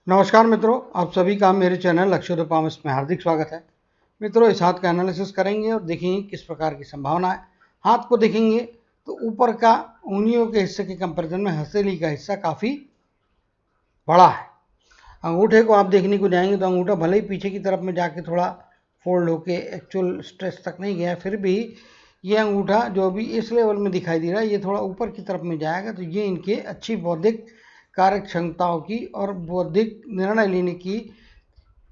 नमस्कार मित्रों, आप सभी का मेरे चैनल अक्षरोपॉमिस्ट में हार्दिक स्वागत है। मित्रों, इस हाथ का एनालिसिस करेंगे और देखेंगे किस प्रकार की संभावना है। हाथ को देखेंगे तो ऊपर का उंगलियों के हिस्से के कंपैरिजन में हथेली का हिस्सा काफ़ी बड़ा है। अंगूठे को आप देखने को जाएंगे तो अंगूठा भले ही पीछे की तरफ में जाके थोड़ा फोल्ड होके एक्चुअल स्ट्रेच तक नहीं गया, फिर भी ये अंगूठा जो अभी इस लेवल में दिखाई दे रहा है ये थोड़ा ऊपर की तरफ में जाएगा, तो ये इनके अच्छी बौद्धिक कार्य क्षमताओं की और बौद्धिक निर्णय लेने की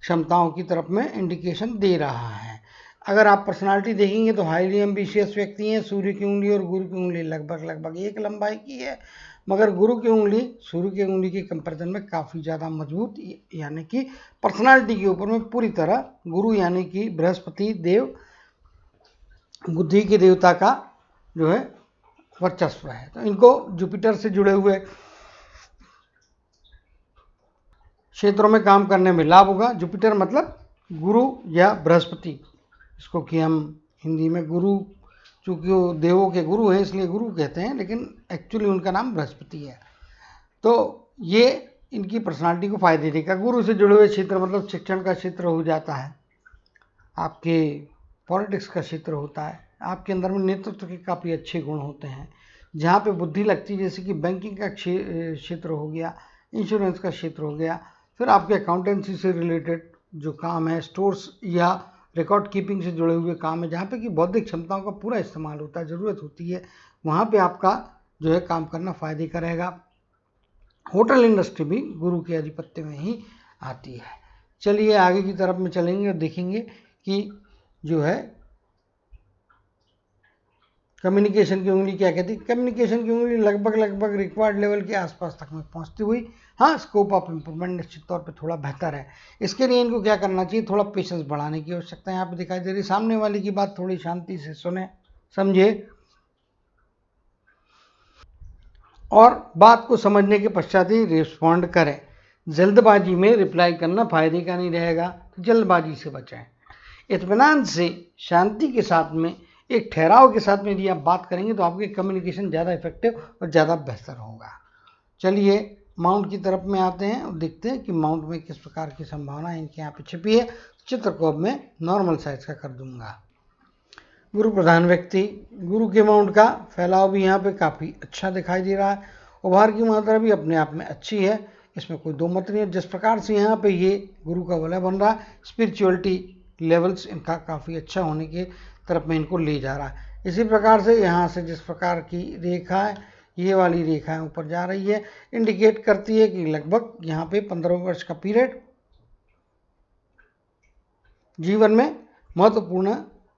क्षमताओं की तरफ में इंडिकेशन दे रहा है। अगर आप पर्सनालिटी देखेंगे तो हाईली एम्बिशियस व्यक्ति हैं। सूर्य की उंगली और गुरु की उंगली लगभग एक लंबाई की है, मगर गुरु की उंगली सूर्य की उंगली के कंपैरिजन में काफ़ी ज़्यादा मजबूत, यानी कि पर्सनालिटी के ऊपर में पूरी तरह गुरु यानी कि बृहस्पति देव बुद्धि के देवता का जो है वर्चस्व है। तो इनको जुपिटर से जुड़े हुए क्षेत्रों में काम करने में लाभ होगा। जुपिटर मतलब गुरु या बृहस्पति, इसको कि हम हिंदी में गुरु, चूँकि वो देवों के गुरु हैं इसलिए गुरु कहते हैं, लेकिन एक्चुअली उनका नाम बृहस्पति है। तो ये इनकी पर्सनालिटी को फायदे देगा। गुरु से जुड़े हुए क्षेत्र मतलब शिक्षण का क्षेत्र हो जाता है, आपके पॉलिटिक्स का क्षेत्र होता है, आपके अंदर में नेतृत्व के काफ़ी अच्छे गुण होते हैं। जहाँ पे बुद्धि लगती है, जैसे कि बैंकिंग का क्षेत्र हो गया, इंश्योरेंस का क्षेत्र हो गया, फिर आपके अकाउंटेंसी से रिलेटेड जो काम है, स्टोर्स या रिकॉर्ड कीपिंग से जुड़े हुए काम है, जहाँ पे कि बौद्धिक क्षमताओं का पूरा इस्तेमाल होता है, ज़रूरत होती है, वहाँ पे आपका जो है काम करना फ़ायदे का रहेगा। होटल इंडस्ट्री भी गुरु के आधिपत्य में ही आती है। चलिए आगे की तरफ में चलेंगे और देखेंगे कि जो है कम्युनिकेशन की उंगली क्या कहती है। कम्युनिकेशन की उंगली लगभग रिक्वायर्ड लेवल के आसपास तक में पहुंचती हुई, हाँ, स्कोप ऑफ इम्प्रूवमेंट निश्चित तौर पे थोड़ा बेहतर है। इसके लिए इनको क्या करना चाहिए, थोड़ा पेशेंस बढ़ाने की आवश्यकता यहाँ पे दिखाई दे रही है। सामने वाले की बात थोड़ी शांति से सुने, समझे और बात को समझने के पश्चात ही रिस्पॉन्ड करें। जल्दबाजी में रिप्लाई करना फायदे का नहीं रहेगा, तो जल्दबाजी से बचाएं। इत्मीनान से, शांति के साथ में, एक ठहराव के साथ में यदि आप बात करेंगे तो आपकी कम्युनिकेशन ज़्यादा इफेक्टिव और ज़्यादा बेहतर होगा। चलिए माउंट की तरफ में आते हैं और देखते हैं कि माउंट में किस प्रकार की संभावना इनके यहाँ पे छिपी है। चित्र को अब मैं नॉर्मल साइज का कर दूंगा। गुरु प्रधान व्यक्ति, गुरु के माउंट का फैलाव भी यहाँ पे काफ़ी अच्छा दिखाई दे रहा है। उभार की मात्रा भी अपने आप में अच्छी है, इसमें कोई दो मत नहीं है। जिस प्रकार से यहाँ पे ये गुरु का वलय बन रहा है, स्पिरिचुअलिटी लेवल्स इनका काफ़ी अच्छा होने के तरफ में इनको ले जा रहा है। इसी प्रकार से यहाँ से जिस प्रकार की रेखा है, ये वाली रेखाएं ऊपर जा रही है, इंडिकेट करती है कि लगभग यहाँ पे 15 वर्ष का पीरियड जीवन में महत्वपूर्ण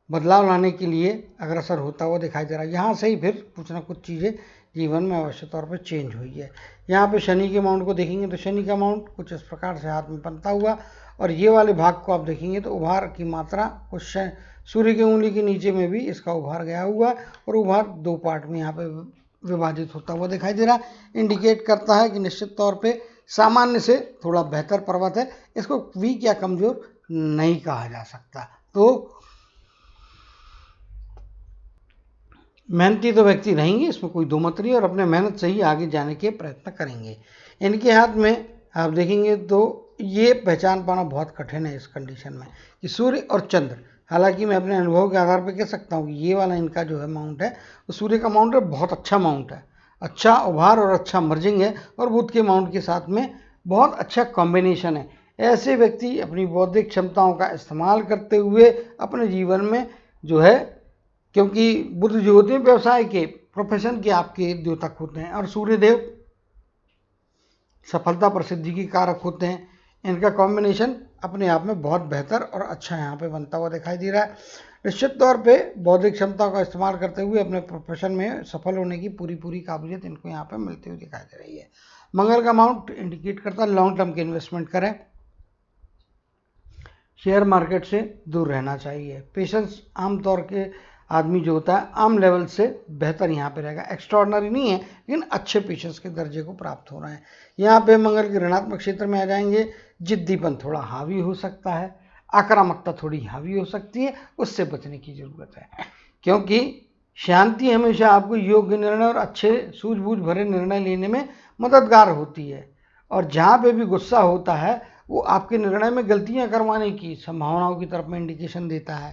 बदलाव लाने के लिए अग्रसर होता हुआ दिखाई दे रहा है। यहाँ से ही फिर कुछ ना कुछ चीज़ें जीवन में अवश्य तौर पर चेंज हुई है। यहाँ पे शनि के माउंट को देखेंगे तो शनि का माउंट कुछ इस प्रकार से हाथ में बनता हुआ, और ये वाले भाग को आप देखेंगे तो उभार की मात्रा कुछ सूर्य की उंगली के नीचे में भी इसका उभार गया हुआ, और उभार दो पार्ट में यहाँ पे विभाजित होता हुआ दिखाई दे रहा है। इंडिकेट करता है कि निश्चित तौर पर सामान्य से थोड़ा बेहतर पर्वत है, इसको वीक या कमजोर नहीं कहा जा सकता। तो मेहनती तो व्यक्ति रहेंगे, इसमें कोई दो मत नहीं, और अपने मेहनत से ही आगे जाने के प्रयत्न करेंगे। इनके हाथ में आप देखेंगे तो ये पहचान पाना बहुत कठिन है इस कंडीशन में कि सूर्य और चंद्र। हालांकि मैं अपने अनुभव के आधार पर कह सकता हूँ कि ये वाला इनका जो है माउंट है, वो सूर्य का माउंट है, बहुत अच्छा माउंट है, अच्छा उभार और अच्छा मर्जिंग है, और बुध के माउंट के साथ में बहुत अच्छा कॉम्बिनेशन है। ऐसे व्यक्ति अपनी बौद्धिक क्षमताओं का इस्तेमाल करते हुए अपने जीवन में जो है, क्योंकि बुध जो होते हैं व्यवसाय के, प्रोफेशन के आपके द्योतक होते हैं, और सूर्यदेव सफलता प्रसिद्धि की कारक होते हैं। इनका कॉम्बिनेशन अपने आप में बहुत बेहतर और अच्छा यहाँ पे बनता हुआ दिखाई दे रहा है। निश्चित तौर पे बौद्धिक क्षमता का इस्तेमाल करते हुए अपने प्रोफेशन में सफल होने की पूरी काबिलियत इनको यहाँ पे मिलती हुई दिखाई दे रही है। मंगल का माउंट इंडिकेट करता है लॉन्ग टर्म के इन्वेस्टमेंट करें, शेयर मार्केट से दूर रहना चाहिए। पेशेंस आमतौर के आदमी जो होता है आम लेवल से बेहतर यहाँ पे रहेगा, एक्स्ट्रॉर्डनरी नहीं है लेकिन अच्छे पेशेंस के दर्जे को प्राप्त हो रहे हैं। यहाँ पे मंगल के ऋणात्मक क्षेत्र में आ जाएंगे, जिद्दीपन थोड़ा हावी हो सकता है, आक्रामकता थोड़ी हावी हो सकती है, उससे बचने की जरूरत है, क्योंकि शांति हमेशा आपको योग्य निर्णय और अच्छे सूझबूझ भरे निर्णय लेने में मददगार होती है। और जहाँ पे भी गुस्सा होता है वो आपके निर्णय में गलतियां करवाने की संभावनाओं की तरफ में इंडिकेशन देता है।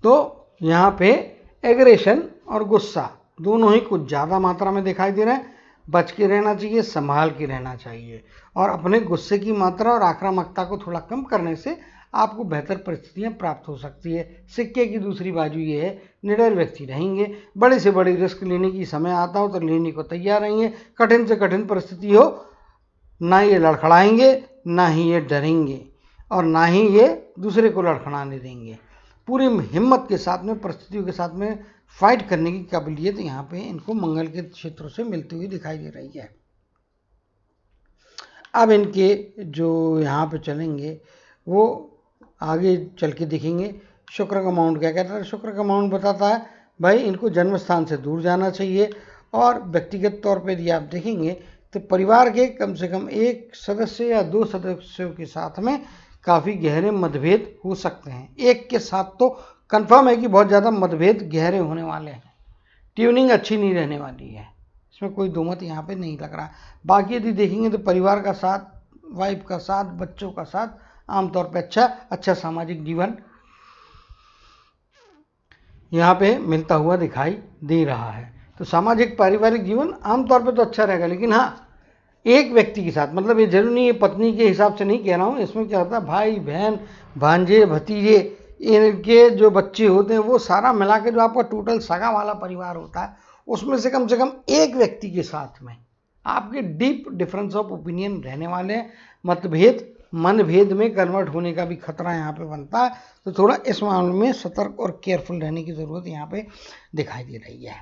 तो यहाँ पे एग्रेशन और गुस्सा दोनों ही कुछ ज़्यादा मात्रा में दिखाई दे रहे हैं। बच के रहना चाहिए, संभाल के रहना चाहिए, और अपने गुस्से की मात्रा और आक्रामकता को थोड़ा कम करने से आपको बेहतर परिस्थितियां प्राप्त हो सकती है। सिक्के की दूसरी बाजू ये है, निडर व्यक्ति रहेंगे, बड़े से बड़ी रिस्क लेने की समय आता हो तो लेने को तैयार रहेंगे। कठिन से कठिन परिस्थिति हो, ना ये लड़खड़ाएंगे, ना ही ये डरेंगे, और ना ही ये दूसरे को लड़खड़ाने देंगे। पूरी हिम्मत के साथ में, परिस्थितियों के साथ में फाइट करने की काबिलियत यहाँ पे इनको मंगल के क्षेत्रों से मिलती हुई दिखाई दे रही है। अब इनके जो यहाँ पे चलेंगे वो आगे चल के देखेंगे। शुक्र का माउंट क्या कहता है? शुक्र का माउंट बताता है भाई इनको जन्म स्थान से दूर जाना चाहिए, और व्यक्तिगत तौर पे यदि आप देखेंगे तो परिवार के कम से कम एक सदस्य या दो सदस्यों के साथ में काफ़ी गहरे मतभेद हो सकते हैं। एक के साथ तो कंफर्म है कि बहुत ज़्यादा मतभेद गहरे होने वाले हैं, ट्यूनिंग अच्छी नहीं रहने वाली है, इसमें कोई दो मत यहाँ पे नहीं लग रहा। बाकी यदि देखेंगे तो परिवार का साथ, वाइफ का साथ, बच्चों का साथ आमतौर पे अच्छा सामाजिक जीवन यहाँ पे मिलता हुआ दिखाई दे रहा है। तो सामाजिक पारिवारिक जीवन आमतौर पे तो अच्छा रहेगा, लेकिन हाँ एक व्यक्ति के साथ, मतलब ये जरूरी नहीं है पत्नी के हिसाब से नहीं कह रहा हूँ, इसमें क्या होता है भाई बहन भांजे भतीजे इनके जो बच्चे होते हैं वो सारा मिला के जो आपका टोटल सगा वाला परिवार होता है, उसमें से कम एक व्यक्ति के साथ में आपके डीप डिफरेंस ऑफ ओपिनियन रहने वाले हैं। मतभेद मनभेद में कन्वर्ट होने का भी खतरा यहाँ पे बनता है। तो थोड़ा इस मामले में सतर्क और केयरफुल रहने की ज़रूरत यहाँ पे दिखाई दे रही है।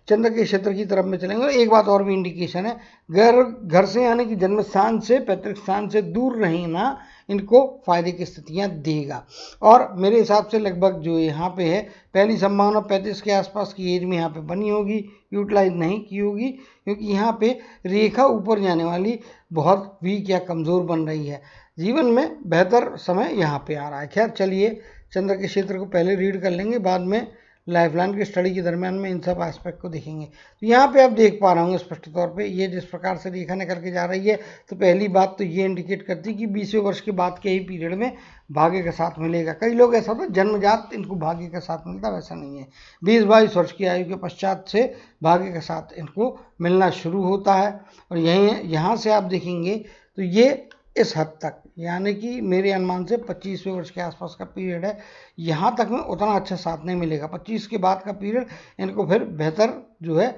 चंद्र के क्षेत्र की तरफ में चलेंगे। एक बात और भी इंडिकेशन है, घर से यानी कि जन्म स्थान से, पैतृक स्थान से दूर रहना इनको फायदे की स्थितियां देगा। और मेरे हिसाब से लगभग जो यहाँ पे है पहली संभावना 35 के आसपास की एज में यहाँ पे बनी होगी, यूटिलाइज नहीं की होगी, क्योंकि यहाँ पे रेखा ऊपर जाने वाली बहुत वीक या कमज़ोर बन रही है। जीवन में बेहतर समय यहाँ पे आ रहा है। खैर चलिए चंद्र के क्षेत्र को पहले रीड कर लेंगे, बाद में लाइफलाइन की स्टडी के दरमियान में इन सब एस्पेक्ट को देखेंगे। तो यहाँ पे आप देख पा रहे होंगे स्पष्ट तौर पे ये जिस प्रकार से रेखा निकल के जा रही है, तो पहली बात तो ये इंडिकेट करती है कि 20वें वर्ष के बाद के ही पीरियड में भाग्य का साथ मिलेगा। कई लोग ऐसा होता है जन्मजात इनको भाग्य का साथ मिलता, वैसा नहीं है। 20-22 वर्ष की आयु के पश्चात से भाग्य का साथ इनको मिलना शुरू होता है। और यहाँ से आप देखेंगे तो ये इस हद तक, यानी कि मेरे अनुमान से 25वें वर्ष के आसपास का पीरियड है, यहाँ तक में उतना अच्छा साथ नहीं मिलेगा। 25 के बाद का पीरियड इनको फिर बेहतर जो है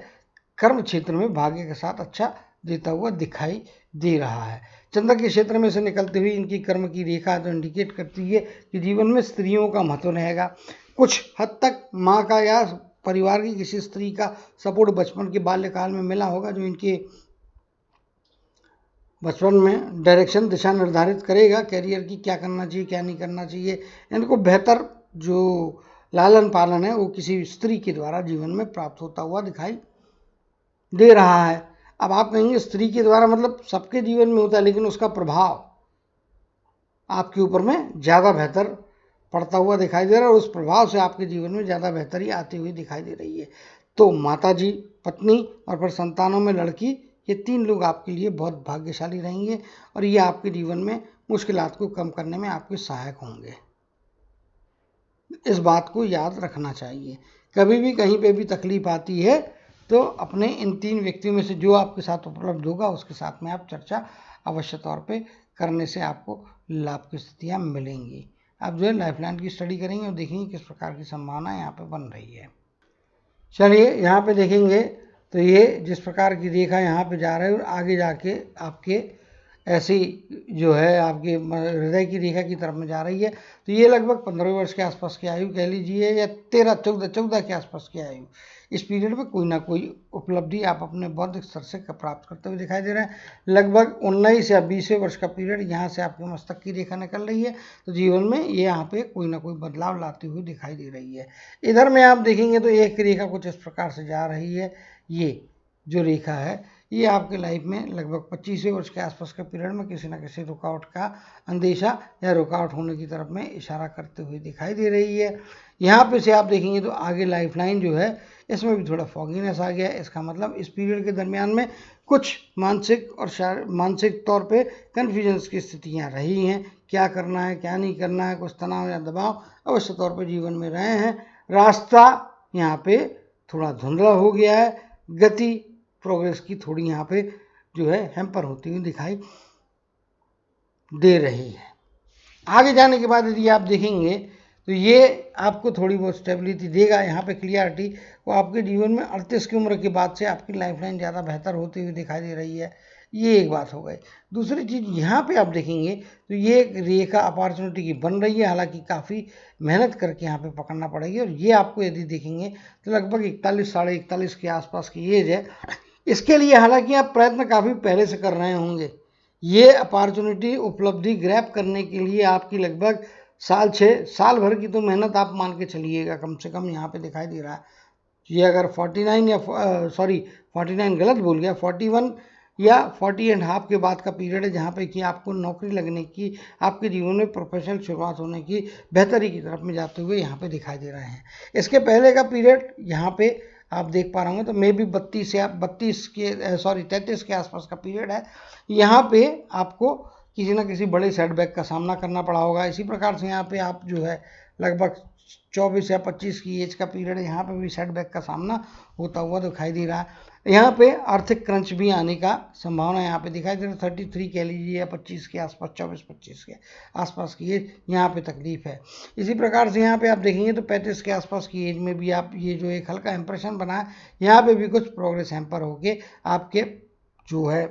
कर्म क्षेत्र में भाग्य के साथ अच्छा देता हुआ दिखाई दे रहा है। चंद्र के क्षेत्र में से निकलते हुए इनकी कर्म की रेखा तो इंडिकेट करती है कि जीवन में स्त्रियों का महत्व रहेगा। कुछ हद तक माँ का या परिवार की किसी स्त्री का सपोर्ट बचपन के बाल्यकाल में मिला होगा, जो इनके बचपन में डायरेक्शन, दिशा निर्धारित करेगा कैरियर की, क्या करना चाहिए क्या नहीं करना चाहिए। इनको बेहतर जो लालन पालन है वो किसी स्त्री के द्वारा जीवन में प्राप्त होता हुआ दिखाई दे रहा है। अब आप कहेंगे स्त्री के द्वारा मतलब सबके जीवन में होता है, लेकिन उसका प्रभाव आपके ऊपर में ज़्यादा बेहतर पड़ता हुआ दिखाई दे रहा है, और उस प्रभाव से आपके जीवन में ज़्यादा बेहतरी आती हुई दिखाई दे रही है। तो माताजी, पत्नी और फिर संतानों में लड़की, ये 3 लोग आपके लिए बहुत भाग्यशाली रहेंगे, और ये आपके जीवन में मुश्किलात को कम करने में आपके सहायक होंगे। इस बात को याद रखना चाहिए। कभी भी कहीं पे भी तकलीफ आती है तो अपने इन 3 व्यक्तियों में से जो आपके साथ उपलब्ध होगा उसके साथ में आप चर्चा अवश्य तौर पे करने से आपको लाभ की स्थितियाँ मिलेंगी। अब जो है लाइफलाइन की स्टडी करेंगे और देखेंगे किस प्रकार की संभावना यहाँ पे बन रही है। चलिए यहाँ पे देखेंगे तो ये जिस प्रकार की रेखा यहाँ पे जा रहा है और आगे जाके आपके ऐसी जो है आपके हृदय की रेखा की तरफ में जा रही है, तो ये लगभग 15 वर्ष के आसपास की आयु कह लीजिए, या 13-14 के आसपास की आयु। इस पीरियड में कोई ना कोई उपलब्धि आप अपने बौद्धिक स्तर से प्राप्त करते हुए दिखाई दे रहे हैं। लगभग 19 या 20वें वर्ष का पीरियड यहाँ से आपके मस्तक की रेखा निकल रही है, तो जीवन में ये यहाँ पे कोई ना कोई बदलाव लाती हुई दिखाई दे रही है। इधर में आप देखेंगे तो एक रेखा कुछ इस प्रकार से जा रही है। ये जो रेखा है ये आपके लाइफ में लगभग 25वें वर्ष के आसपास के पीरियड में किसी न किसी रुकावट का अंदेशा या रुकावट होने की तरफ में इशारा करते हुए दिखाई दे रही है। यहाँ पे से आप देखेंगे तो आगे लाइफलाइन जो है इसमें भी थोड़ा फॉगीनेस आ गया है। इसका मतलब इस पीरियड के दरमियान में कुछ मानसिक और मानसिक तौर पे कन्फ्यूजन्स की स्थितियाँ रही हैं, क्या करना है क्या नहीं करना है, कुछ तनाव या दबाव अवश्य तौर पे जीवन में रहे हैं। रास्ता यहाँ पे थोड़ा धुंधला हो गया है, गति प्रोग्रेस की थोड़ी यहाँ पे जो है हैम्पर होती हुई दिखाई दे रही है। आगे जाने के बाद यदि आप देखेंगे तो ये आपको थोड़ी बहुत स्टेबिलिटी देगा। यहाँ पे क्लियरिटी वो आपके जीवन में 38 की उम्र के बाद से आपकी लाइफलाइन ज़्यादा बेहतर होती हुई दिखाई दे रही है। ये एक बात हो गई। दूसरी चीज़ यहाँ पे आप देखेंगे तो ये एक रेखा अपॉर्चुनिटी की बन रही है, हालांकि काफ़ी मेहनत करके यहाँ पे पकड़ना पड़ेगी। और ये आपको यदि देखेंगे तो लगभग 41 साढ़े 41 के आसपास की एज है। इसके लिए हालांकि आप प्रयत्न काफ़ी पहले से कर रहे होंगे। ये अपॉर्चुनिटी उपलब्धि ग्रैब करने के लिए आपकी लगभग साल भर की तो मेहनत आप मान के चलिएगा कम से कम यहाँ पे दिखाई दे रहा है। ये अगर 49 या 49 गलत बोल गया, 41 या 40.5 के बाद का पीरियड है जहाँ पे कि आपको नौकरी लगने की, आपके जीवन में प्रोफेशनल शुरुआत होने की, बेहतरी की तरफ में जाते हुए यहाँ पे दिखाई दे रहे हैं। इसके पहले का पीरियड यहाँ पे आप देख पा रहे होंगे तो मे भी 33 के आसपास का पीरियड है। यहाँ पे आपको किसी न किसी बड़े सेटबैक का सामना करना पड़ा होगा। इसी प्रकार से यहाँ पे आप जो है लगभग 24 या 25 की एज का पीरियड है, यहाँ पे भी सेटबैक का सामना होता हुआ दिखाई दे रहा है। यहाँ पे आर्थिक क्रंच भी आने का संभावना यहाँ पे दिखाई दे रहा है। 33 कह लीजिए या 25 के आसपास, 24-25 के आसपास की एज यहाँ पे तकलीफ है। इसी प्रकार से यहाँ पे आप देखेंगे तो 35 के आसपास की एज में भी आप ये जो एक हल्का इंप्रेशन बना है, यहाँ पे भी कुछ प्रोग्रेस हैम्पर होके आपके जो है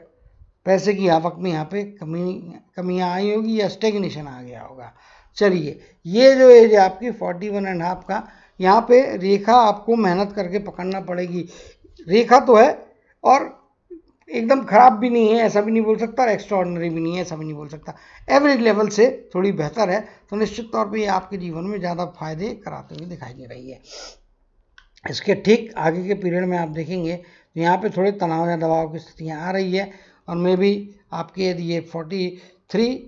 पैसे की आवक में यहाँ पे कमियाँ आई होगी या स्टेगनेशन आ गया होगा। चलिए, ये जो एज है आपकी 41.5 का, यहाँ पे रेखा आपको मेहनत करके पकड़ना पड़ेगी। रेखा तो है और एकदम खराब भी नहीं है ऐसा भी नहीं बोल सकता, और एक्स्ट्राऑर्डिनरी भी नहीं है ऐसा भी नहीं बोल सकता, एवरेज लेवल से थोड़ी बेहतर है। तो निश्चित तौर पे ये आपके जीवन में ज़्यादा फायदे कराते हुए दिखाई दे रही है। इसके ठीक आगे के पीरियड में आप देखेंगे तो यहाँ पे थोड़े तनाव या दबाव की स्थितियाँ आ रही है, और मे भी आपके यदि ये 43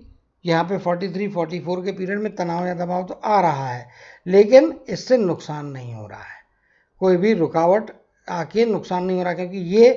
यहाँ पे 43-44 के पीरियड में तनाव या दबाव तो आ रहा है, लेकिन इससे नुकसान नहीं हो रहा है, कोई भी रुकावट आके नुकसान नहीं हो रहा। क्योंकि ये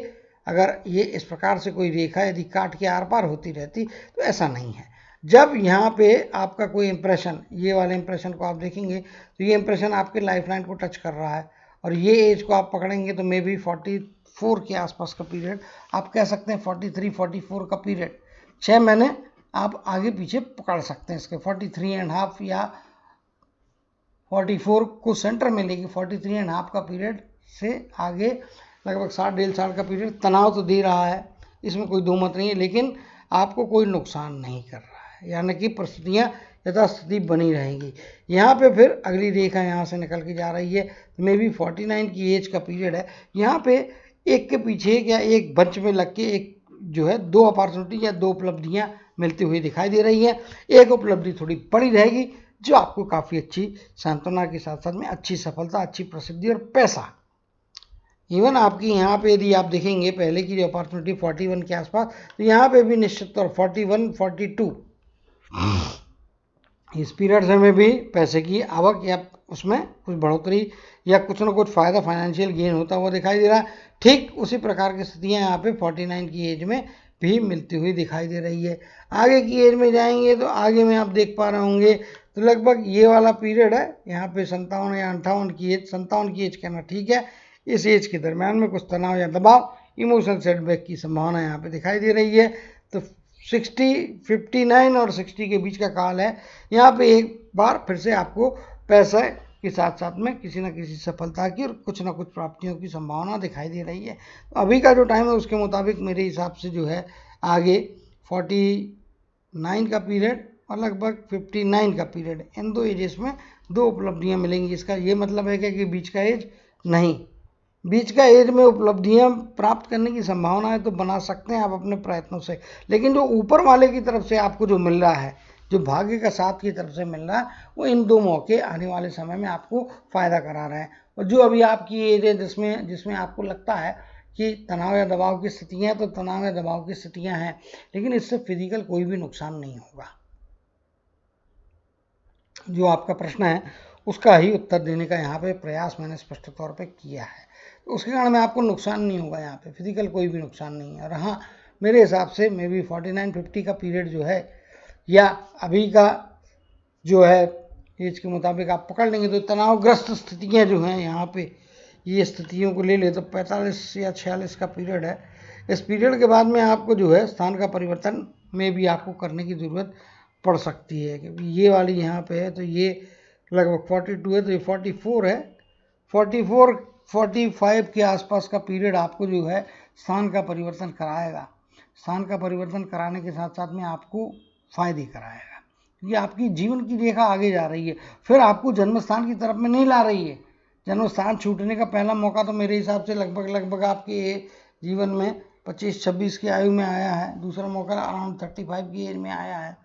अगर ये इस प्रकार से कोई रेखा यदि काट के आर पार होती रहती तो ऐसा नहीं है। जब यहाँ पे आपका कोई इंप्रेशन, ये वाले इंप्रेशन को आप देखेंगे तो ये इंप्रेशन आपके लाइफलाइन को टच कर रहा है, और ये एज को आप पकड़ेंगे तो मे बी 44 के आसपास का पीरियड, आप कह सकते हैं 43-44 का पीरियड, 6 महीने आप आगे पीछे पकड़ सकते हैं इसके। 43.5 या 44 को सेंटर में लेके 43.5 का पीरियड से आगे लगभग 7-1.5 साल का पीरियड तनाव तो दे रहा है, इसमें कोई दो मत नहीं है, लेकिन आपको कोई नुकसान नहीं कर रहा है, यानी कि परिस्थितियाँ यथास्थिति बनी रहेंगी। यहाँ पे फिर अगली रेखा यहाँ से निकल के जा रही है, मे बी 49 की एज का पीरियड है। यहाँ पे एक के पीछे या एक बंच में लग के एक जो है 2 अपॉर्चुनिटी या 2 उपलब्धियाँ मिलती हुई दिखाई दे रही है। एक उपलब्धि थोड़ी बड़ी रहेगी जो आपको काफ़ी अच्छी सांत्वना के साथ साथ में अच्छी सफलता, अच्छी प्रसिद्धि और पैसा, इवन आपकी यहाँ पे यदि आप देखेंगे पहले की जो अपॉर्चुनिटी 41 के आसपास, तो यहाँ पे भी निश्चित तौर 41-42 इस पीरियड में भी पैसे की आवक या उसमें कुछ बढ़ोतरी या कुछ ना कुछ फ़ायदा, फाइनेंशियल गेन होता हुआ दिखाई दे रहा है। ठीक उसी प्रकार की स्थितियाँ यहाँ पे 49 की एज में भी मिलती हुई दिखाई दे रही है। आगे की एज में जाएंगे तो आगे में आप देख पा रहे होंगे तो लगभग ये वाला पीरियड है यहाँ पे 57 या 58 की एज, 57 की एज कहना ठीक है। इस एज के दरम्यान में कुछ तनाव या दबाव, इमोशनल सेटबैक की संभावना यहाँ पे दिखाई दे रही है। तो 59 और 60 के बीच का काल है। यहाँ पे एक बार फिर से आपको पैसे के साथ साथ में किसी न किसी सफलता की और कुछ ना कुछ प्राप्तियों की संभावना दिखाई दे रही है। तो अभी का जो टाइम है उसके मुताबिक मेरे हिसाब से जो है आगे 49 का पीरियड और लगभग 59 का पीरियड, इन दो एजेस में 2 उपलब्धियाँ मिलेंगी। इसका ये मतलब है कि बीच का एज नहीं, बीच का एज में उपलब्धियां प्राप्त करने की संभावना है तो बना सकते हैं आप अपने प्रयत्नों से, लेकिन जो ऊपर वाले की तरफ से आपको जो मिल रहा है, जो भाग्य का साथ की तरफ से मिल रहा है, वो इन 2 मौके आने वाले समय में आपको फ़ायदा करा रहे हैं। और जो अभी आपकी एज है जिसमें आपको लगता है कि तनाव या दबाव की स्थितियाँ, तो तनाव या दबाव की स्थितियाँ हैं, लेकिन इससे फिजिकल कोई भी नुकसान नहीं होगा। जो आपका प्रश्न है उसका ही उत्तर देने का यहाँ पे प्रयास मैंने स्पष्ट तौर पे किया है। तो उसके कारण में आपको नुकसान नहीं होगा, यहाँ पे फिजिकल कोई भी नुकसान नहीं है। और हाँ, मेरे हिसाब से मे बी 49-50 का पीरियड जो है, या अभी का जो है एज के मुताबिक आप पकड़ लेंगे, तो तनावग्रस्त स्थितियाँ जो हैं यहाँ पे, ये स्थितियों को ले ले तो 45 या 46 का पीरियड है। इस पीरियड के बाद में आपको जो है स्थान का परिवर्तन में भी आपको करने की ज़रूरत पड़ सकती है, क्योंकि ये वाली यहाँ पे है तो ये लगभग 42 है, तो ये 44 है। 44-45 के आसपास का पीरियड आपको जो है स्थान का परिवर्तन कराएगा। स्थान का परिवर्तन कराने के साथ साथ में आपको फायदे कराएगा, क्योंकि आपकी जीवन की रेखा आगे जा रही है, फिर आपको जन्म स्थान की तरफ में नहीं ला रही है। जन्म स्थान छूटने का पहला मौका तो मेरे हिसाब से लगभग आपके जीवन में 25-26 की आयु में आया है। दूसरा मौका अराउंड 35 की एज में आया है।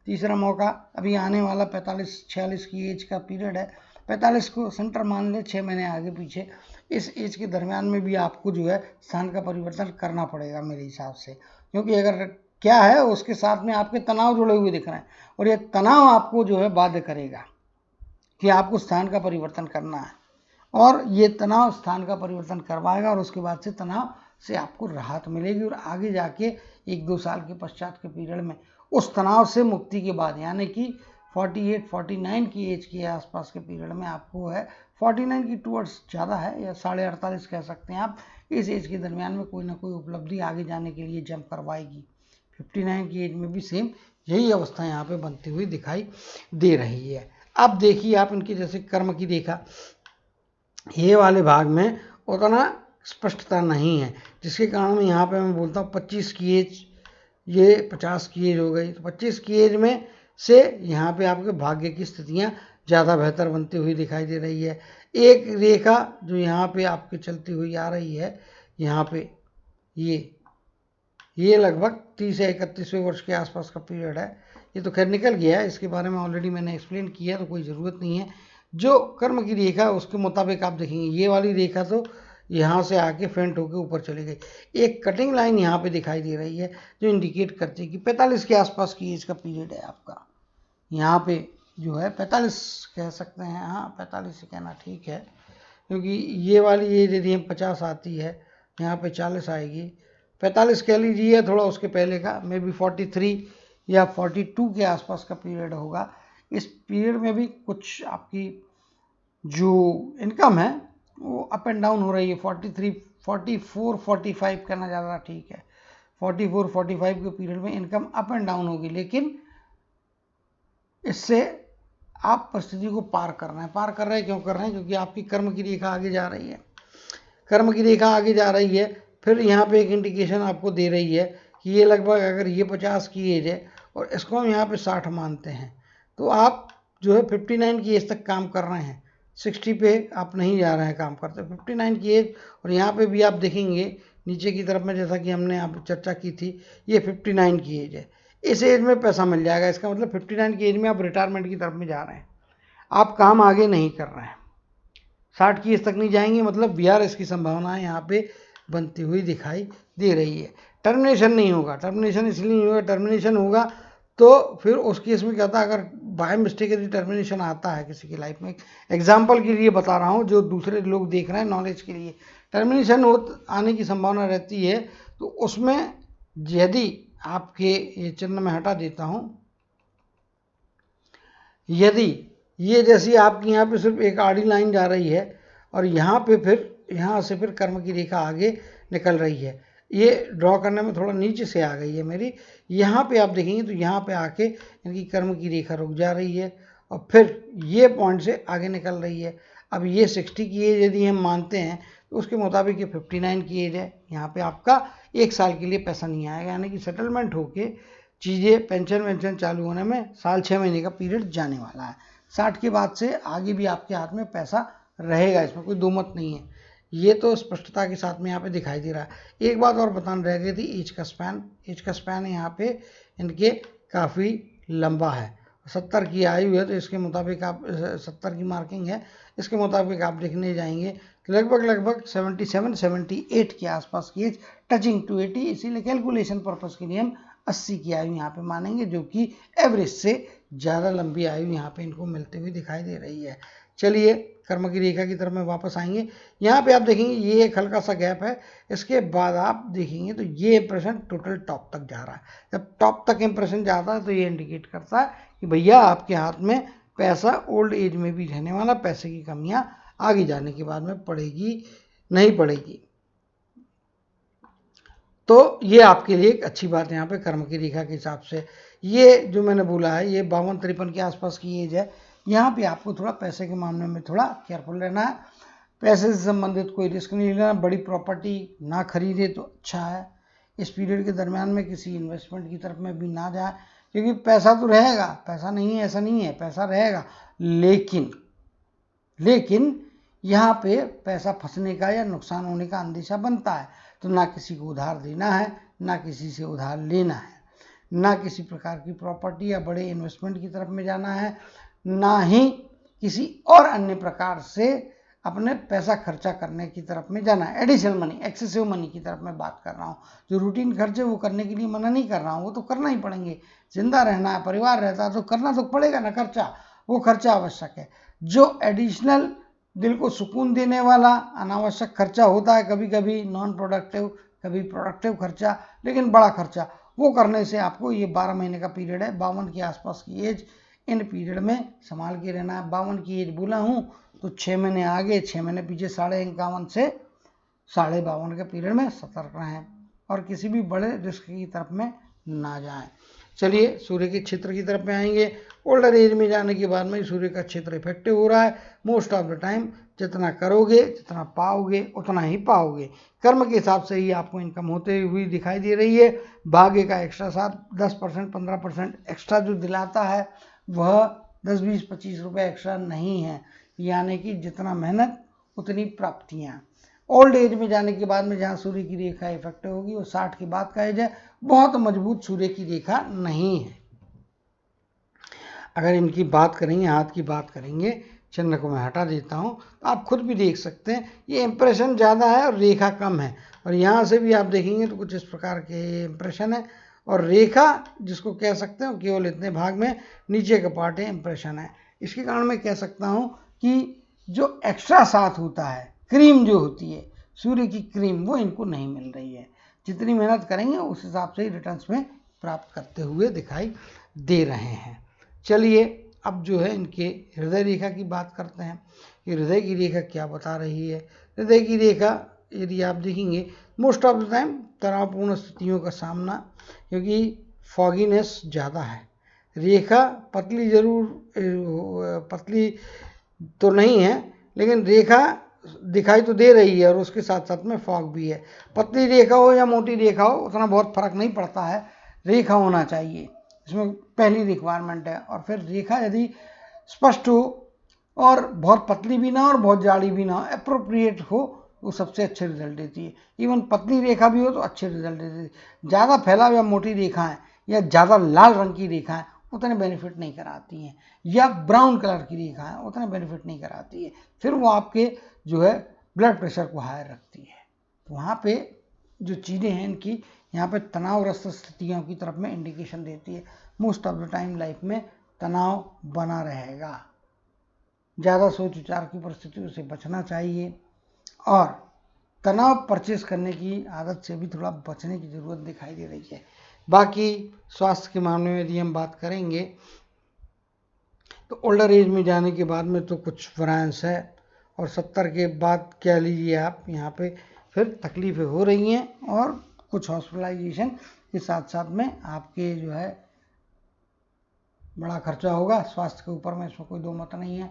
तीसरा मौका अभी आने वाला 45-46 की एज का पीरियड है। 45 को सेंटर मान ले, 6 महीने आगे पीछे, इस एज के दरमियान में भी आपको जो है स्थान का परिवर्तन करना पड़ेगा मेरे हिसाब से, क्योंकि अगर क्या है उसके साथ में आपके तनाव जुड़े हुए दिख रहे हैं, और ये तनाव आपको जो है बाध्य करेगा कि आपको स्थान का परिवर्तन करना है, और ये तनाव स्थान का परिवर्तन करवाएगा, और उसके बाद से तनाव से आपको राहत मिलेगी, और आगे जाके 1-2 साल के पश्चात के पीरियड में उस तनाव से मुक्ति के बाद, यानी कि 48-49 की एज के आसपास के पीरियड में आपको है, 49 की टूवर्ड्स ज़्यादा है, या 48.5 कह सकते हैं आप, इस एज के दरमियान में कोई ना कोई उपलब्धि आगे जाने के लिए जंप करवाएगी। 59 की एज में भी सेम यही अवस्था यहाँ पे बनती हुई दिखाई दे रही है। अब देखिए आप इनकी जैसे कर्म की रेखा, ये वाले भाग में उतना स्पष्टता नहीं है, जिसके कारण मैं यहाँ पे मैं बोलता हूँ 25 की एज, ये 50 की एज हो गई, तो 25 की एज में से यहाँ पे आपके भाग्य की स्थितियाँ ज़्यादा बेहतर बनती हुई दिखाई दे रही है। एक रेखा जो यहाँ पे आपके चलती हुई आ रही है, यहाँ पे ये लगभग 30 या 31वें वर्ष के आसपास का पीरियड है। ये तो खैर निकल गया है, इसके बारे में ऑलरेडी मैंने एक्सप्लेन किया, तो कोई ज़रूरत नहीं है। जो कर्म की रेखा है उसके मुताबिक आप देखेंगे, ये वाली रेखा तो यहाँ से आके फेंट होकर ऊपर चली गई। एक कटिंग लाइन यहाँ पे दिखाई दे रही है जो इंडिकेट करती है कि 45 के आसपास की एज का पीरियड है आपका। यहाँ पे जो है 45 कह सकते हैं, हाँ 45 ही कहना ठीक है, क्योंकि ये वाली एज यदि 50 आती है, यहाँ पे 40 आएगी, 45 कह लीजिए, थोड़ा उसके पहले का मे बी 43 या 42 के आसपास का पीरियड होगा। इस पीरियड में भी कुछ आपकी जो इनकम है वो अप एंड डाउन हो रही है। 43, 44, 45 कहना ज़्यादा ठीक है। 44, 45 के पीरियड में इनकम अप एंड डाउन होगी, लेकिन इससे आप परिस्थिति को पार कर रहे हैं। पार कर रहे हैं, क्यों कर रहे हैं? क्योंकि आपकी कर्म की रेखा आगे जा रही है। कर्म की रेखा आगे जा रही है, फिर यहाँ पे एक इंडिकेशन आपको दे रही है कि ये लगभग, अगर ये 50 की एज है और इसको हम यहाँ पे 60 मानते हैं, तो आप जो है 59 की एज तक काम कर रहे हैं। 60 पे आप नहीं जा रहे हैं काम करते, 59 की एज। और यहाँ पे भी आप देखेंगे नीचे की तरफ में, जैसा कि हमने यहाँ चर्चा की थी, ये 59 की एज है। इस एज में पैसा मिल जाएगा। इसका मतलब 59 की एज में आप रिटायरमेंट की तरफ में जा रहे हैं, आप काम आगे नहीं कर रहे हैं, 60 की एज तक नहीं जाएंगे, मतलब BRS की संभावनाएं यहाँ पे बनती हुई दिखाई दे रही है। टर्मिनेशन नहीं होगा। टर्मिनेशन इसलिए नहीं होगा, टर्मिनेशन होगा तो फिर उस केस में क्या होता है, अगर बाय मिस्टेक यदि टर्मिनेशन आता है किसी की लाइफ में, एग्जाम्पल के लिए बता रहा हूँ, जो दूसरे लोग देख रहे हैं नॉलेज के लिए, टर्मिनेशन आने की संभावना रहती है, तो उसमें यदि आपके, ये चिन्ह में हटा देता हूँ, यदि ये जैसी आपकी यहाँ पे सिर्फ एक आड़ी लाइन जा रही है और यहाँ पे फिर यहाँ से फिर कर्म की रेखा आगे निकल रही है, ये ड्रॉ करने में थोड़ा नीचे से आ गई है मेरी, यहाँ पे आप देखेंगे तो यहाँ पे आके इनकी कर्म की रेखा रुक जा रही है और फिर ये पॉइंट से आगे निकल रही है। अब ये 60 की एज यदि हम मानते हैं तो उसके मुताबिक ये 59 की एज है। यहाँ पे आपका 1 साल के लिए पैसा नहीं आएगा, यानी कि सेटलमेंट होके चीज़ें पेंशन वेंशन चालू होने में साल 6 महीने का पीरियड जाने वाला है। 60 के बाद से आगे भी आपके हाथ में पैसा रहेगा, इसमें कोई दो मत नहीं है। ये तो स्पष्टता के साथ में यहाँ पे दिखाई दे रहा है। एक बात और बताना रह गई थी, एज का स्पैन। एज का स्पैन यहाँ पे इनके काफ़ी लंबा है। 70 की आयु है, तो इसके मुताबिक आप 70 की मार्किंग है, इसके मुताबिक आप देखने जाएंगे तो लगभग 77-78 के आसपास की एज, टचिंग टू 80, इसीलिए कैलकुलेशन पर्पस के लिए हम 80 की आयु यहाँ पे मानेंगे, जो कि एवरेज से ज़्यादा लंबी आयु यहाँ पे इनको मिलती हुई दिखाई दे रही है। चलिए कर्म की रेखा की तरफ में वापस आएंगे। यहाँ पे आप देखेंगे ये एक हल्का सा गैप है, इसके बाद आप देखेंगे तो ये इंप्रेशन टोटल टॉप तक जा रहा है। जब टॉप तक इंप्रेशन जाता है तो ये इंडिकेट करता है कि भैया आपके हाथ में पैसा ओल्ड एज में भी रहने वाला, पैसे की कमियां आगे जाने के बाद में पड़ेगी नहीं पड़ेगी। तो ये आपके लिए एक अच्छी बात है यहाँ पे कर्म की रेखा के हिसाब से। ये जो मैंने बोला है ये 52-53 के आसपास की एज है। यहाँ पे आपको थोड़ा पैसे के मामले में थोड़ा केयरफुल रहना है, पैसे से संबंधित कोई रिस्क नहीं लेना, बड़ी प्रॉपर्टी ना खरीदे तो अच्छा है। इस पीरियड के दरमियान में किसी इन्वेस्टमेंट की तरफ में भी ना जाए, क्योंकि पैसा तो रहेगा, पैसा नहीं है ऐसा नहीं है, पैसा रहेगा, लेकिन यहाँ पे पैसा फंसने का या नुकसान होने का अंदेशा बनता है। तो ना किसी को उधार देना है, ना किसी से उधार लेना है, ना किसी प्रकार की प्रॉपर्टी या बड़े इन्वेस्टमेंट की तरफ में जाना है, ना ही किसी और अन्य प्रकार से अपने पैसा खर्चा करने की तरफ में जाना है। एडिशनल मनी, एक्सेसिव मनी की तरफ मैं बात कर रहा हूँ। जो रूटीन खर्चे वो करने के लिए मना नहीं कर रहा हूँ, वो तो करना ही पड़ेंगे। जिंदा रहना है, परिवार रहता है तो करना तो पड़ेगा ना खर्चा, वो खर्चा आवश्यक है। जो एडिशनल दिल को सुकून देने वाला अनावश्यक खर्चा होता है, कभी कभी नॉन प्रोडक्टिव, कभी प्रोडक्टिव खर्चा, लेकिन बड़ा खर्चा, वो करने से आपको ये 12 महीने का पीरियड है, 52 के आसपास की एज, इन पीरियड में संभाल के रहना है। 52 की एज बोला हूँ तो 6 महीने आगे 6 महीने पीछे 51.5 से 52.5 के पीरियड में सतर्क रहें और किसी भी बड़े रिस्क की तरफ में ना जाएं। चलिए सूर्य के क्षेत्र की तरफ में आएंगे। ओल्डर एज में जाने के बाद में सूर्य का क्षेत्र इफेक्टिव हो रहा है। मोस्ट ऑफ द टाइम जितना करोगे, जितना पाओगे, उतना ही पाओगे। कर्म के हिसाब से ही आपको इनकम होते हुई दिखाई दे रही है। भाग्य का एक्स्ट्रा साथ 10%, 15% एक्स्ट्रा जो दिलाता है वह 10, 20, 25 रुपये एक्स्ट्रा नहीं है, यानी कि जितना मेहनत उतनी प्राप्तियां। ओल्ड एज में जाने के बाद में जहाँ सूर्य की रेखा इफेक्टिव होगी वो 60 के बाद का एज है, बहुत मजबूत सूर्य की रेखा नहीं है। अगर इनकी बात करेंगे, हाथ की बात करेंगे, चंद्र को मैं हटा देता हूँ तो आप खुद भी देख सकते हैं ये इंप्रेशन ज़्यादा है और रेखा कम है। और यहाँ से भी आप देखेंगे तो कुछ इस प्रकार के इंप्रेशन है, और रेखा जिसको कह सकते हैं केवल इतने भाग में नीचे का पार्ट है, इंप्रेशन है। इसके कारण मैं कह सकता हूँ कि जो एक्स्ट्रा साथ होता है, क्रीम जो होती है, सूर्य की क्रीम, वो इनको नहीं मिल रही है। जितनी मेहनत करेंगे उस हिसाब से ही रिटर्न्स में प्राप्त करते हुए दिखाई दे रहे हैं। चलिए अब जो है इनके हृदय रेखा की बात करते हैं कि हृदय की रेखा क्या बता रही है। हृदय की रेखा यदि आप देखेंगे मोस्ट ऑफ द टाइम तनावपूर्ण स्थितियों का सामना, क्योंकि फॉगीनेस ज़्यादा है। रेखा पतली जरूर, पतली तो नहीं है, लेकिन रेखा दिखाई तो दे रही है और उसके साथ साथ में फॉग भी है। पतली रेखा हो या मोटी रेखा हो उतना बहुत फर्क नहीं पड़ता है, रेखा होना चाहिए, इसमें पहली रिक्वायरमेंट है। और फिर रेखा यदि स्पष्ट हो और बहुत पतली भी ना हो और बहुत जाड़ी भी ना हो, अप्रोप्रिएट हो, वो सबसे अच्छे रिजल्ट देती है। इवन पतली रेखा भी हो तो अच्छे रिजल्ट देती है। ज़्यादा फैला हुआ मोटी रेखाएं या ज़्यादा लाल रंग की रेखाएं उतने बेनिफिट नहीं कराती हैं, या ब्राउन कलर की रेखाएं उतने बेनिफिट नहीं कराती है। फिर वो आपके जो है ब्लड प्रेशर को हाई रखती है। तो वहाँ पे जो चीज़ें हैं इनकी यहाँ पे तनावग्रस्त स्थितियों की तरफ में इंडिकेशन देती है। Most of the time life में तनाव बना रहेगा, ज़्यादा सोच विचार की परिस्थितियों से बचना चाहिए, और तनाव परचेस करने की आदत से भी थोड़ा बचने की ज़रूरत दिखाई दे रही है। बाकी स्वास्थ्य के मामले में यदि हम बात करेंगे तो ओल्डर एज में जाने के बाद में तो कुछ वरांस है, और 70 के बाद कह लीजिए आप, यहाँ पे फिर तकलीफ़ें हो रही हैं और कुछ हॉस्पिटलाइजेशन के साथ साथ में आपके जो है बड़ा खर्चा होगा स्वास्थ्य के ऊपर में, इसमें कोई दो मत नहीं है।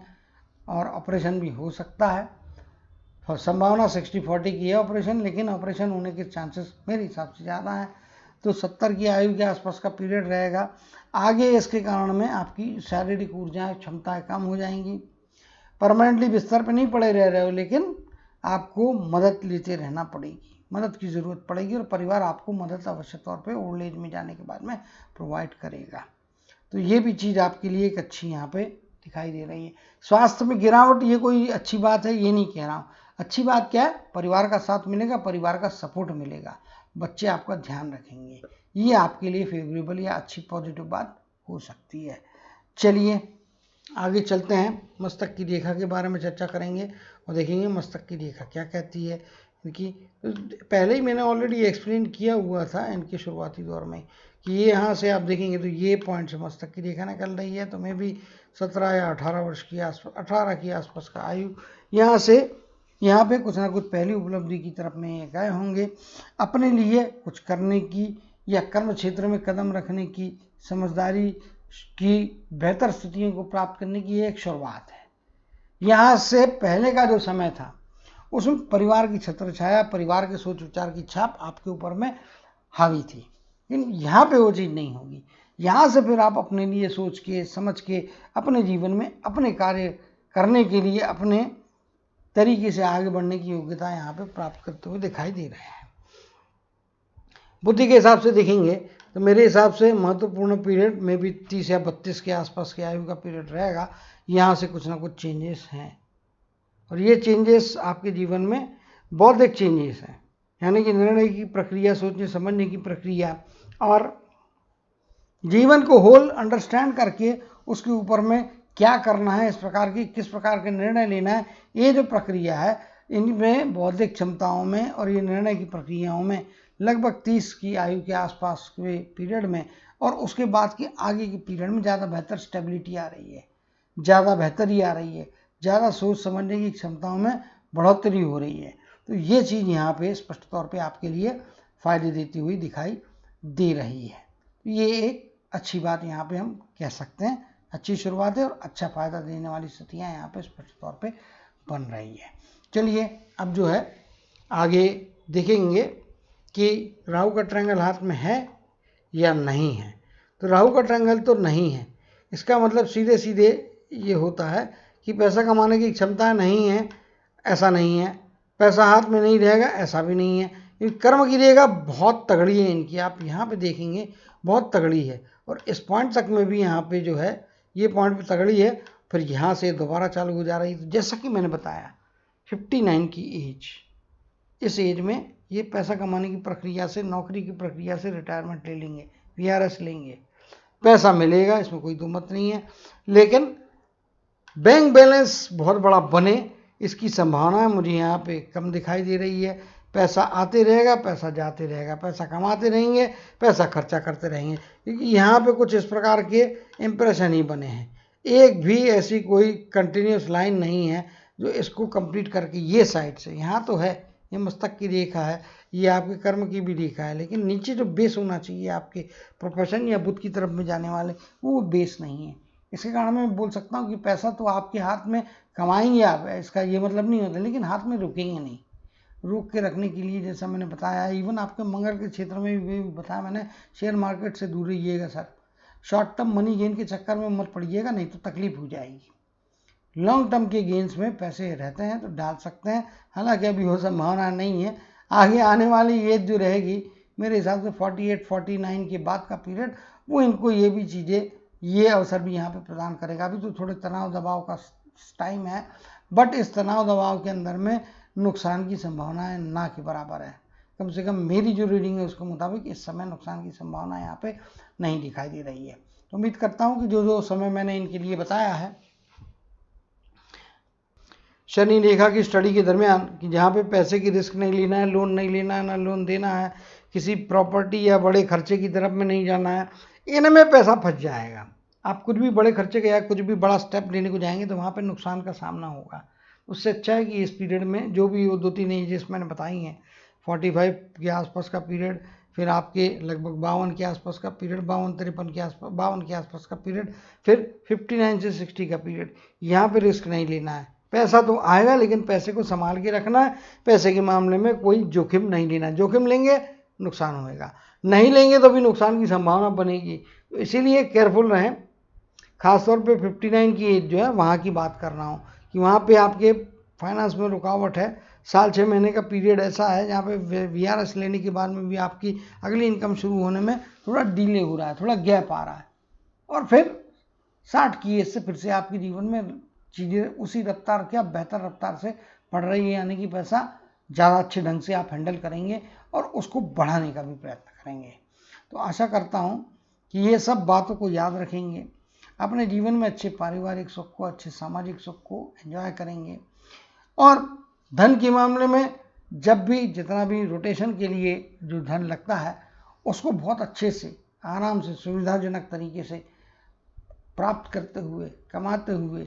और ऑपरेशन भी हो सकता है, और संभावना 60-40 की है ऑपरेशन, लेकिन ऑपरेशन होने के चांसेस मेरे हिसाब से ज़्यादा हैं। तो 70 की आयु के आसपास का पीरियड रहेगा। आगे इसके कारण में आपकी शारीरिक ऊर्जाएं, क्षमताएं कम हो जाएंगी। परमानेंटली बिस्तर पर नहीं पड़े रह रहे हो, लेकिन आपको मदद लेते रहना पड़ेगी, मदद की ज़रूरत पड़ेगी, और परिवार आपको मदद अवश्य तौर पे ओल्ड एज में जाने के बाद में प्रोवाइड करेगा। तो ये भी चीज़ आपके लिए एक अच्छी यहाँ पे दिखाई दे रही है। स्वास्थ्य में गिरावट ये कोई अच्छी बात है ये नहीं कह रहा हूँ। अच्छी बात क्या है, परिवार का साथ मिलेगा, परिवार का सपोर्ट मिलेगा, बच्चे आपका ध्यान रखेंगे, ये आपके लिए फेवरेबल या अच्छी पॉजिटिव बात हो सकती है। चलिए आगे चलते हैं, मस्तक की रेखा के बारे में चर्चा करेंगे और देखेंगे मस्तक की रेखा क्या कहती है। इनकी पहले ही मैंने ऑलरेडी एक्सप्लेन किया हुआ था इनके शुरुआती दौर में कि ये यहाँ से आप देखेंगे तो ये पॉइंट से मस्तक की रेखा निकल रही है, तो मैं भी 17 या 18 वर्ष की आसपास, 18 के आसपास का आयु, यहाँ से यहाँ पे कुछ ना कुछ पहली उपलब्धि की तरफ में गए होंगे, अपने लिए कुछ करने की या कर्म क्षेत्र में कदम रखने की, समझदारी की बेहतर स्थितियों को प्राप्त करने की एक शुरुआत है। यहाँ से पहले का जो समय था उसमें परिवार की छत्र छाया, परिवार के सोच विचार की छाप आपके ऊपर में हावी थी, लेकिन यहाँ पे वो चीज़ नहीं होगी। यहाँ से फिर आप अपने लिए सोच के समझ के अपने जीवन में अपने कार्य करने के लिए अपने तरीके से आगे बढ़ने की योग्यता यहाँ पे प्राप्त करते हुए दिखाई दे रहे हैं। बुद्धि के हिसाब से देखेंगे तो मेरे हिसाब से महत्वपूर्ण पीरियड में भी 30 या 32 के आसपास के आयु का पीरियड रहेगा। यहाँ से कुछ ना कुछ चेंजेस हैं और ये चेंजेस आपके जीवन में बौद्धिक चेंजेस हैं, यानी कि निर्णय की प्रक्रिया, सोचने समझने की प्रक्रिया और जीवन को होल अंडरस्टैंड करके उसके ऊपर में क्या करना है, इस प्रकार की किस प्रकार के निर्णय लेना है, ये जो प्रक्रिया है इनमें बौद्धिक क्षमताओं में और ये निर्णय की प्रक्रियाओं में लगभग 30 की आयु के आसपास के पीरियड में और उसके बाद के आगे के पीरियड में ज़्यादा बेहतर स्टेबिलिटी आ रही है, ज़्यादा बेहतरी आ रही है, ज़्यादा सोच समझने की क्षमताओं में बढ़ोतरी हो रही है। तो ये चीज़ यहाँ पे स्पष्ट तौर पे आपके लिए फ़ायदे देती हुई दिखाई दे रही है। ये एक अच्छी बात यहाँ पे हम कह सकते हैं, अच्छी शुरुआत है और अच्छा फ़ायदा देने वाली स्थितियाँ यहाँ पे स्पष्ट तौर पे बन रही है। चलिए अब जो है आगे देखेंगे कि राहु का ट्रायंगल हाथ में है या नहीं है। तो राहु का ट्रायंगल तो नहीं है, इसका मतलब सीधे सीधे ये होता है कि पैसा कमाने की क्षमता नहीं है, ऐसा नहीं है, पैसा हाथ में नहीं रहेगा ऐसा भी नहीं है। ये कर्म की रेखा बहुत तगड़ी है इनकी, आप यहाँ पे देखेंगे बहुत तगड़ी है और इस पॉइंट तक में भी यहाँ पे जो है ये पॉइंट भी तगड़ी है, फिर यहाँ से दोबारा चालू हो जा रही है। तो जैसा कि मैंने बताया 59 की एज, इस एज में ये पैसा कमाने की प्रक्रिया से, नौकरी की प्रक्रिया से रिटायरमेंट ले लेंगे, VRS लेंगे, पैसा मिलेगा, इसमें कोई दो मत नहीं है, लेकिन बैंक बैलेंस बहुत बड़ा बने इसकी संभावना मुझे यहाँ पे कम दिखाई दे रही है। पैसा आते रहेगा, पैसा जाते रहेगा, पैसा कमाते रहेंगे, पैसा खर्चा करते रहेंगे, क्योंकि यहाँ पे कुछ इस प्रकार के इम्प्रेशन ही बने हैं। एक भी ऐसी कोई कंटिन्यूस लाइन नहीं है जो इसको कंप्लीट करके ये साइड से, यहाँ तो है ये मस्तक की रेखा है, ये आपके कर्म की भी रेखा है, लेकिन नीचे जो बेस होना चाहिए आपके प्रोफेशन या बुद्ध की तरफ में जाने वाले, वो बेस नहीं है। इसके कारण मैं बोल सकता हूँ कि पैसा तो आपके हाथ में कमाएंगे आप, इसका ये मतलब नहीं होता, लेकिन हाथ में रुकेंगे नहीं। रोक के रखने के लिए जैसा मैंने बताया, इवन आपके मंगल के क्षेत्र में भी बताया मैंने, शेयर मार्केट से दूर रहिएगा sir, short term money gain के चक्कर में मत पड़िएगा, नहीं तो तकलीफ हो जाएगी। लॉन्ग टर्म के गेंस में पैसे रहते हैं तो डाल सकते हैं, हालांकि अभी हो संभावना नहीं है। आगे आने वाली एज जो रहेगी मेरे हिसाब से 48-49 के बाद का पीरियड, वो इनको ये भी चीज़ें, ये अवसर भी यहाँ पे प्रदान करेगा। अभी तो थोड़े तनाव दबाव का टाइम है, बट इस तनाव दबाव के अंदर में नुकसान की संभावना ना के बराबर है। कम से कम मेरी जो रीडिंग है उसके मुताबिक इस समय नुकसान की संभावना यहाँ पे नहीं दिखाई दे रही है। तो उम्मीद करता हूँ कि जो जो समय मैंने इनके लिए बताया है शनि रेखा की स्टडी के दरमियान, कि जहाँ पे पैसे की रिस्क नहीं लेना है, लोन नहीं लेना है, ना लोन देना है, किसी प्रॉपर्टी या बड़े खर्चे की तरफ में नहीं जाना है, इनमें पैसा फंस जाएगा। आप कुछ भी बड़े खर्चे का या कुछ भी बड़ा स्टेप लेने को जाएंगे तो वहाँ पे नुकसान का सामना होगा। उससे अच्छा है कि इस पीरियड में जो भी वो 2-3 एजेस मैंने बताई हैं, 45 के आसपास का पीरियड, फिर आपके लगभग 52 के आसपास का पीरियड, 52-53 के आसपास, 52 के आसपास का पीरियड, फिर 59 से 60 का पीरियड, यहाँ पे रिस्क नहीं लेना है। पैसा तो आएगा लेकिन पैसे को संभाल के रखना है, पैसे के मामले में कोई जोखिम नहीं लेना। जोखिम लेंगे नुकसान होएगा, नहीं लेंगे तो भी नुकसान की संभावना बनेगी। तो इसीलिए केयरफुल रहें। खासतौर पे 59 की एज जो है वहाँ की बात कर रहा हूँ कि वहाँ पे आपके फाइनेंस में रुकावट है। साल 6 महीने का पीरियड ऐसा है जहाँ पे VRS लेने के बाद में भी आपकी अगली इनकम शुरू होने में थोड़ा डिले हो रहा है, थोड़ा गैप आ रहा है, और फिर 60 की एज से फिर से आपके जीवन में चीज़ें उसी रफ्तार क्या बेहतर रफ्तार से पड़ रही है, यानी कि पैसा ज़्यादा अच्छे ढंग से आप हैंडल करेंगे और उसको बढ़ाने का भी प्रयत्न करेंगे। तो आशा करता हूँ कि ये सब बातों को याद रखेंगे, अपने जीवन में अच्छे पारिवारिक सुख को, अच्छे सामाजिक सुख को एंजॉय करेंगे। और धन के मामले में जब भी जितना भी रोटेशन के लिए जो धन लगता है उसको बहुत अच्छे से, आराम से, सुविधाजनक तरीके से प्राप्त करते हुए, कमाते हुए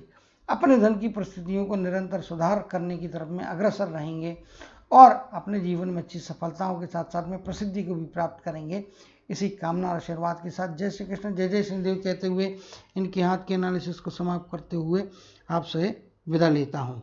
अपने धन की परिस्थितियों को निरंतर सुधार करने की तरफ में अग्रसर रहेंगे और अपने जीवन में अच्छी सफलताओं के साथ साथ में प्रसिद्धि को भी प्राप्त करेंगे। इसी कामना और आशीर्वाद के साथ जय श्री कृष्ण, जय जय श्रीदेव कहते हुए इनके हाथ के एनालिसिस को समाप्त करते हुए आपसे विदा लेता हूँ।